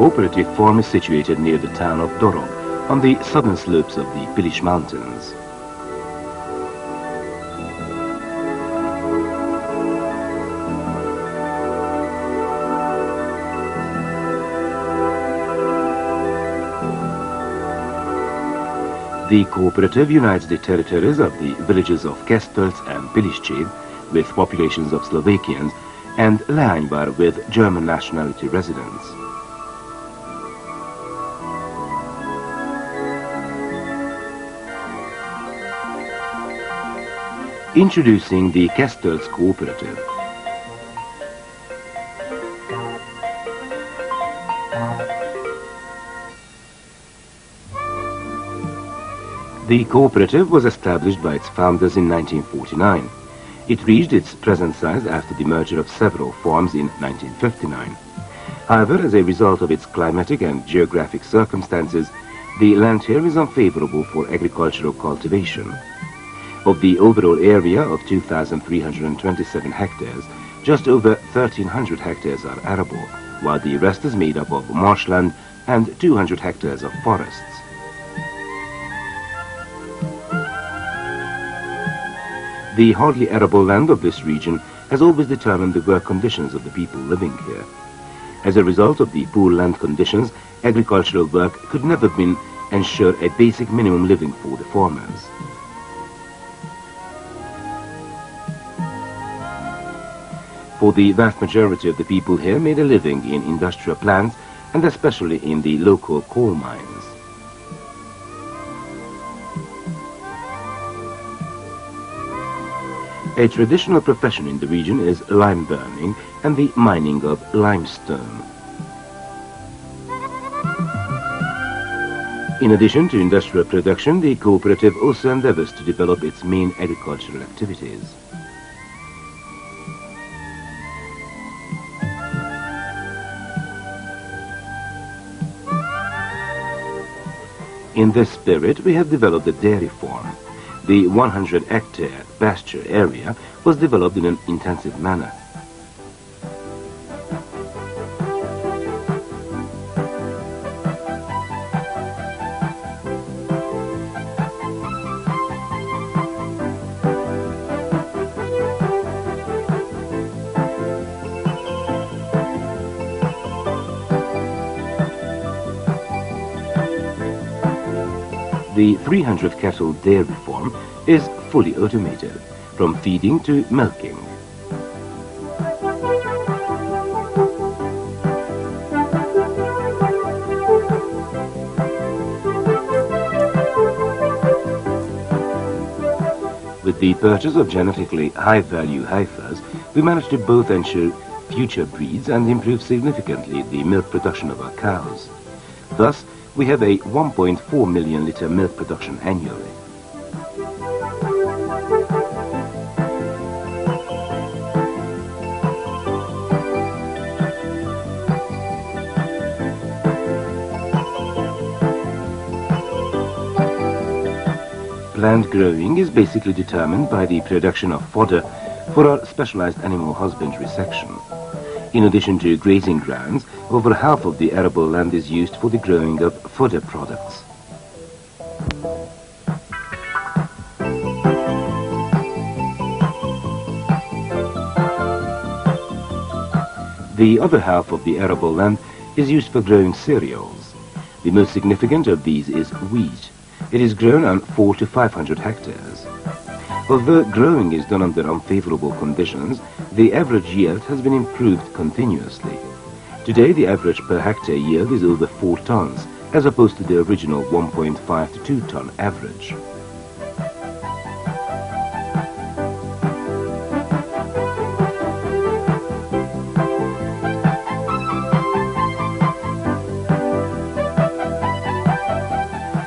cooperative farm is situated near the town of Dorog, on the southern slopes of the Piliscsév mountains. The cooperative unites the territories of the villages of Kesztölc and Piliscsév with populations of Slovakians and Leányvár with German nationality residents. Introducing the Kesztölc cooperative. The cooperative was established by its founders in 1949. It reached its present size after the merger of several farms in 1959. However, as a result of its climatic and geographic circumstances, the land here is unfavorable for agricultural cultivation. Of the overall area of 2,327 hectares, just over 1,300 hectares are arable, while the rest is made up of marshland and 200 hectares of forests. The hardly arable land of this region has always determined the work conditions of the people living here. As a result of the poor land conditions, agricultural work could never ensure a basic minimum living for the farmers. For the vast majority of the people here made a living in industrial plants and especially in the local coal mines. A traditional profession in the region is lime burning and the mining of limestone. In addition to industrial production, the cooperative also endeavors to develop its main agricultural activities. In this spirit, we have developed a dairy farm. The 100-hectare pasture area was developed in an intensive manner. The 300 cattle dairy farm is fully automated, from feeding to milking. With the purchase of genetically high-value heifers, we managed to both ensure future breeds and improve significantly the milk production of our cows. Thus, we have a 1.4 million litre milk production annually. Plant growing is basically determined by the production of fodder for our specialized animal husbandry section. In addition to grazing grounds, over half of the arable land is used for the growing of fodder products. The other half of the arable land is used for growing cereals. The most significant of these is wheat. It is grown on 400 to 500 hectares. Although growing is done under unfavorable conditions, the average yield has been improved continuously. Today, the average per hectare yield is over 4 tons, as opposed to the original 1.5 to 2 ton average.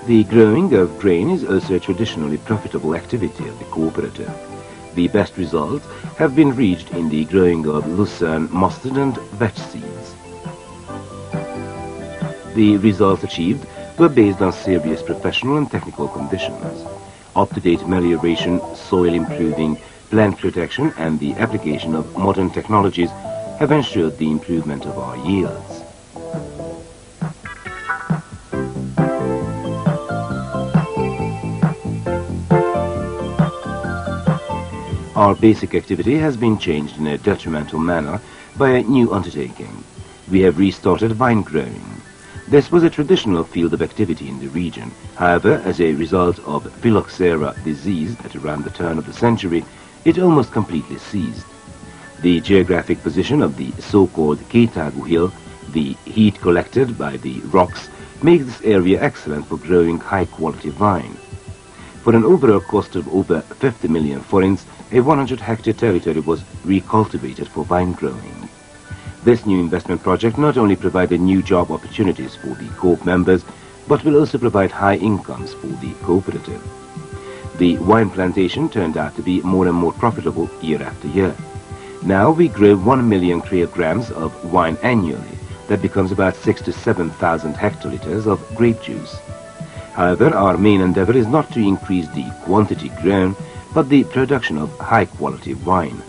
The growing of grain is also a traditionally profitable activity of the cooperative. The best results have been reached in the growing of lucerne, mustard and vetch seeds. The results achieved were based on serious professional and technical conditions. Up-to-date melioration, soil improving, plant protection and the application of modern technologies have ensured the improvement of our yields. our basic activity has been changed in a detrimental manner by a new undertaking. We have restarted vine growing. This was a traditional field of activity in the region. However, as a result of phylloxera disease at around the turn of the century, it almost completely ceased. The geographic position of the so-called Kétágú hill, the heat collected by the rocks, makes this area excellent for growing high-quality vine. For an overall cost of over 50 million forints, a 100-hectare territory was recultivated for vine growing. This new investment project not only provided new job opportunities for the co-op members, but will also provide high incomes for the cooperative. The wine plantation turned out to be more and more profitable year after year. Now we grow 1 million kilograms of wine annually. That becomes about 6,000 to 7,000 hectoliters of grape juice. However, our main endeavor is not to increase the quantity grown, but the production of high-quality wine.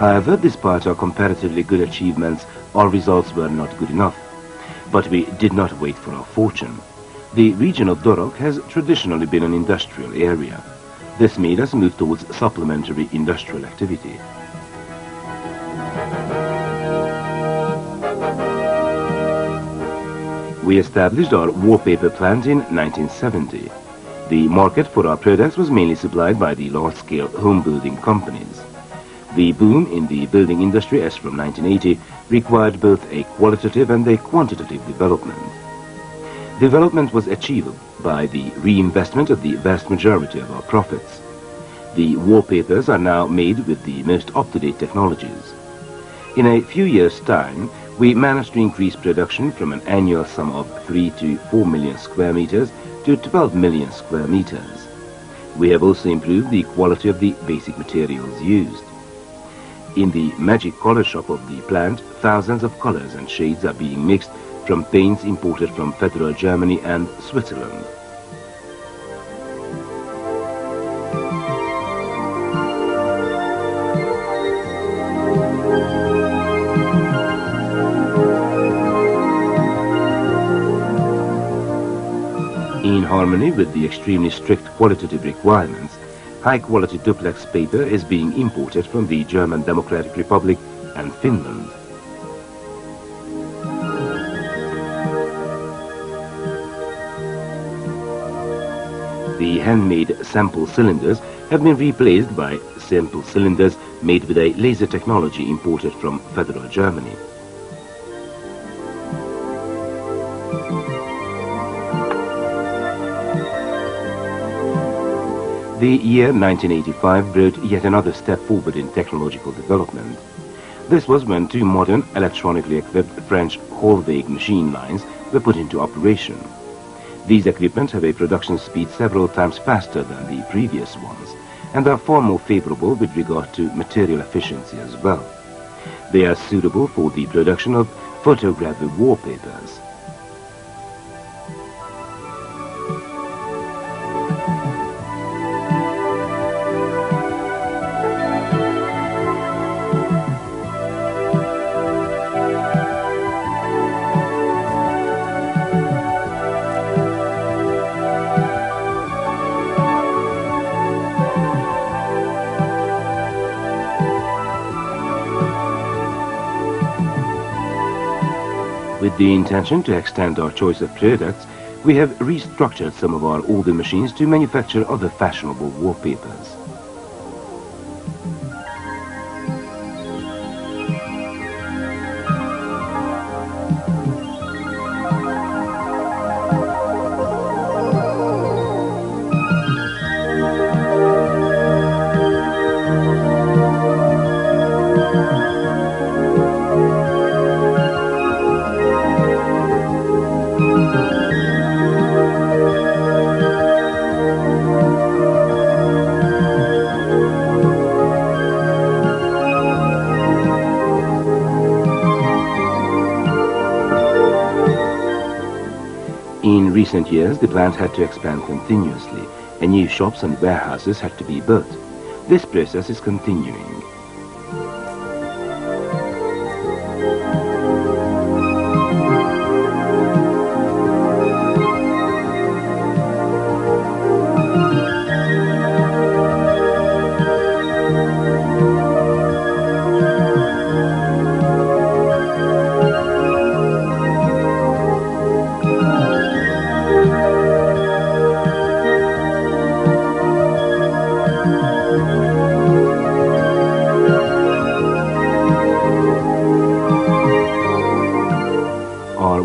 However, despite our comparatively good achievements, our results were not good enough. But we did not wait for our fortune. The region of Dorog has traditionally been an industrial area. This made us move towards supplementary industrial activity. We established our wallpaper plant in 1970. The market for our products was mainly supplied by the large-scale home-building companies. The boom in the building industry as from 1980 required both a qualitative and a quantitative development. Development was achieved by the reinvestment of the vast majority of our profits. The wallpapers are now made with the most up-to-date technologies. In a few years' time, we managed to increase production from an annual sum of 3 to 4 million square meters to 12 million square meters. We have also improved the quality of the basic materials used. In the magic color shop of the plant, thousands of colors and shades are being mixed from paints imported from Federal Germany and Switzerland. In harmony with the extremely strict qualitative requirements, high-quality duplex paper is being imported from the German Democratic Republic and Finland. The handmade sample cylinders have been replaced by sample cylinders made with a laser technology imported from Federal Germany. The year 1985 brought yet another step forward in technological development. This was when two modern, electronically equipped French Hollweg machine lines were put into operation. These equipment have a production speed several times faster than the previous ones, and are far more favorable with regard to material efficiency as well. They are suitable for the production of photographic wallpapers. With the intention to extend our choice of products, we have restructured some of our older machines to manufacture other fashionable wallpapers. recent years, the plant had to expand continuously, and new shops and warehouses had to be built. This process is continuing.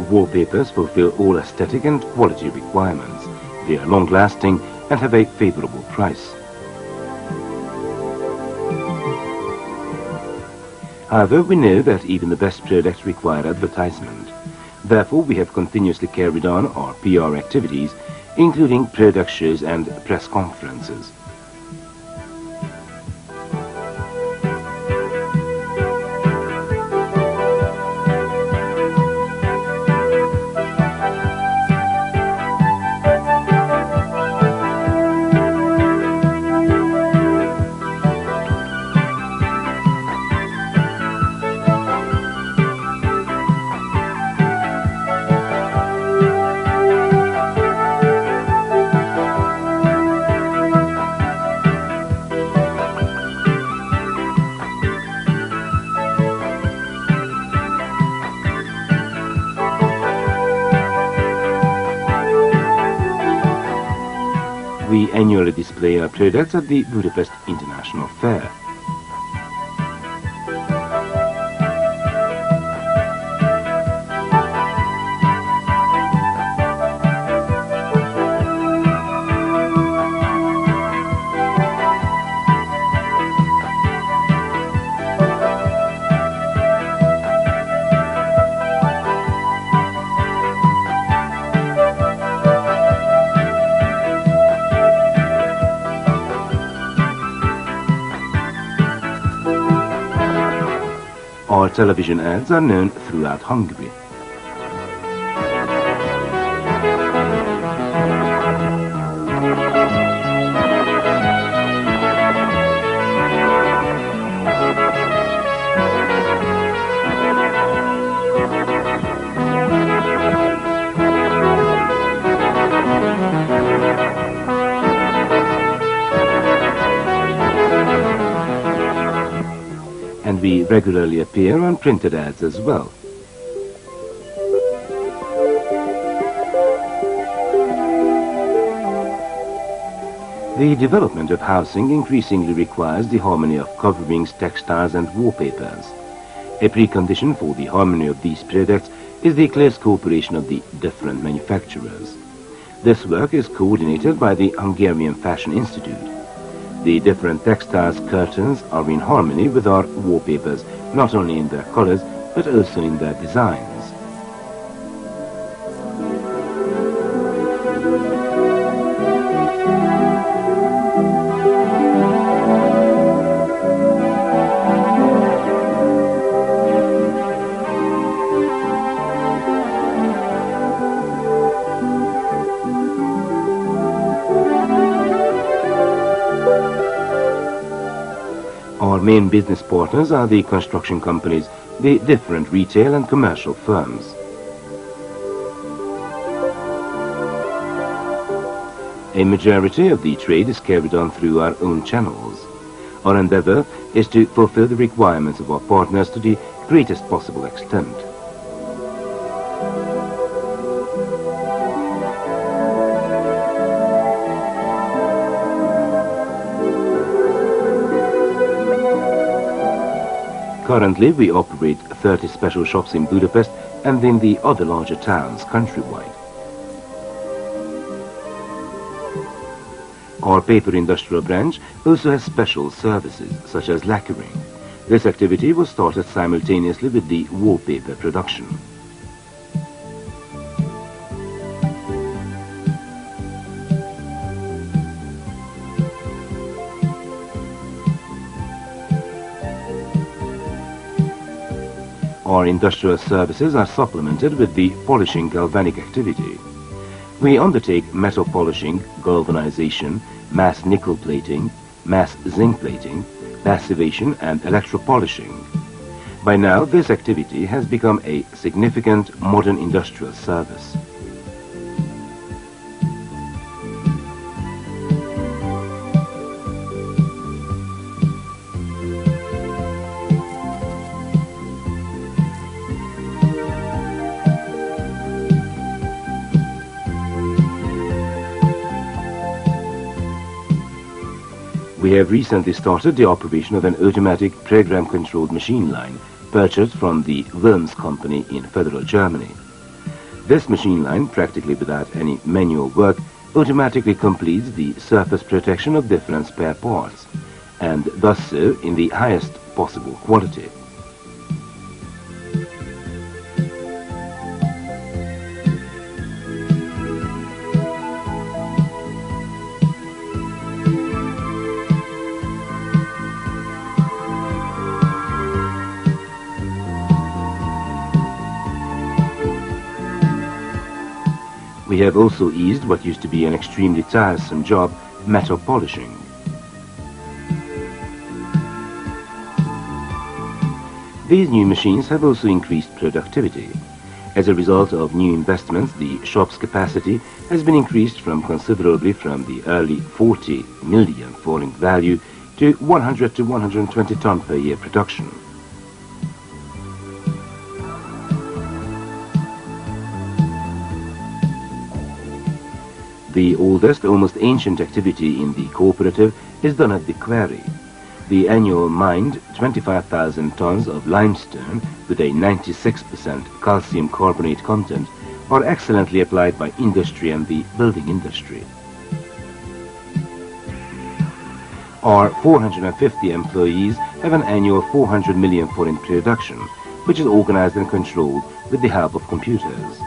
Wallpapers fulfill all aesthetic and quality requirements. They are long-lasting and have a favorable price. However, we know that even the best products require advertisement. Therefore, we have continuously carried on our PR activities, including product shows and press conferences. We annually display our products at the Budapest International Fair. Our television ads are known throughout Hungary. And we regularly appear on printed ads as well. The development of housing increasingly requires the harmony of coverings, textiles and wallpapers. A precondition for the harmony of these products is the close cooperation of the different manufacturers. This work is coordinated by the Hungarian Fashion Institute. The different textiles curtains are in harmony with our wallpapers, not only in their colors, but also in their designs. Our main business partners are the construction companies, the different retail and commercial firms. A majority of the trade is carried on through our own channels. Our endeavor is to fulfill the requirements of our partners to the greatest possible extent. Currently, we operate 30 special shops in Budapest and in the other larger towns countrywide. Our paper industrial branch also has special services, such as lacquering. This activity was started simultaneously with the wallpaper production. Our industrial services are supplemented with the polishing galvanic activity. We undertake metal polishing, galvanization, mass nickel plating, mass zinc plating, passivation and electropolishing. By now, this activity has become a significant modern industrial service. We have recently started the operation of an automatic program-controlled machine line purchased from the Wilms company in federal Germany. This machine line, practically without any manual work, automatically completes the surface protection of different spare parts, and thus so in the highest possible quality. We have also eased what used to be an extremely tiresome job, metal polishing. These new machines have also increased productivity. As a result of new investments, the shop's capacity has been increased considerably from the early 40 million falling value to 100 to 120 ton per year production. The oldest, almost ancient activity in the cooperative is done at the quarry. The annual mined 25,000 tons of limestone with a 96% calcium carbonate content are excellently applied by industry and the building industry. Our 450 employees have an annual 400 million forint production, which is organized and controlled with the help of computers.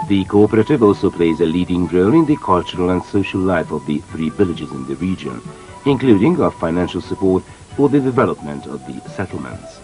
The cooperative also plays a leading role in the cultural and social life of the 3 villages in the region, including our financial support for the development of the settlements.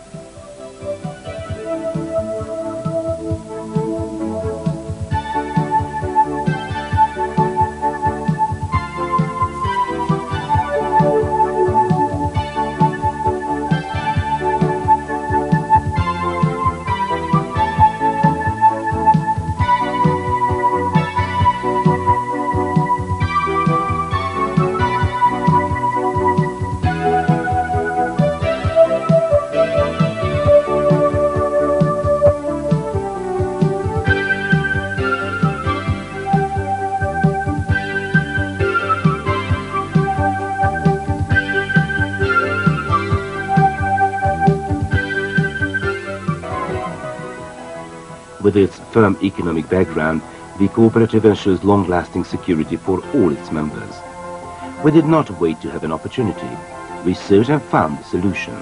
With its firm economic background, the cooperative ensures long-lasting security for all its members. We did not wait to have an opportunity. We sought and found the solution.